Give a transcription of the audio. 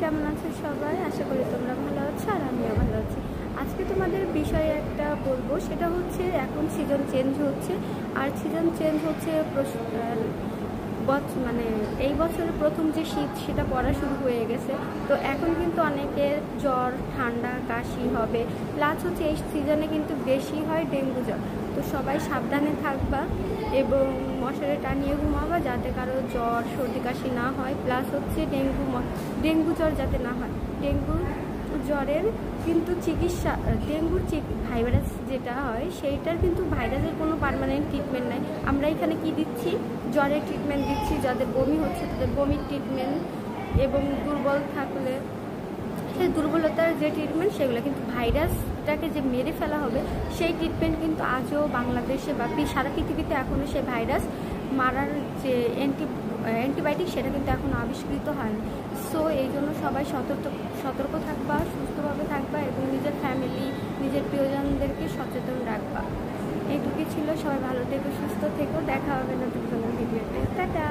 কেমন আছো সবাই? আশা করি তোমরা ভালো আছো আর আমিও ভালো আছি। আজকে তোমাদের বিষয়ে একটা বলবো, সেটা হচ্ছে এখন সিজন চেঞ্জ হচ্ছে। আর সিজন চেঞ্জ হচ্ছে মানে এই বছরের প্রথম যে শীত সেটা পড়া শুরু হয়ে গেছে। তো এখন কিন্তু অনেকের জ্বর, ঠান্ডা, কাশি হবে। প্লাস হচ্ছে এই সিজনে কিন্তু বেশি হয় ডেঙ্গু জ্বর। তো সবাই সাবধানে থাকবা এবং মশারি টানিয়ে ঘুমাবা যাতে কারো জ্বর, সর্দি, কাশি না হয়। প্লাস হচ্ছে ডেঙ্গু জ্বর যাতে না হয়। ডেঙ্গু জ্বরের কিন্তু চিকিৎসা, ডেঙ্গুর ভাইরাস যেটা হয় সেইটার কিন্তু ভাইরাসের কোনো পার্মানেন্ট ট্রিটমেন্ট নাই। আমরা এখানে কি দিচ্ছি? জ্বরের ট্রিটমেন্ট দিচ্ছি, যাদের বমি হচ্ছে তাদের বমির ট্রিটমেন্ট, এবং দুর্বল থাকলে সেই দুর্বলতার যে ট্রিটমেন্ট সেগুলো। কিন্তু ভাইরাসটাকে যে মেরে ফেলা হবে সেই ট্রিটমেন্ট কিন্তু আজও বাংলাদেশে বা সারা পৃথিবীতে এখনও সেই ভাইরাস মারার যে অ্যান্টিবায়োটিক সেটা কিন্তু এখনও আবিষ্কৃত হয়নি। সো এই জন্য সবাই সতর্ক থাকবা, সুস্থভাবে থাকবা এবং নিজের ফ্যামিলি, নিজের প্রিয়জনদেরকে সচেতন রাখবা। এইটুকুই ছিল। সবাই ভালো থেকো, সুস্থ থেকো। দেখা হবে নতুন কোনো ভিডিওতে। টাটা।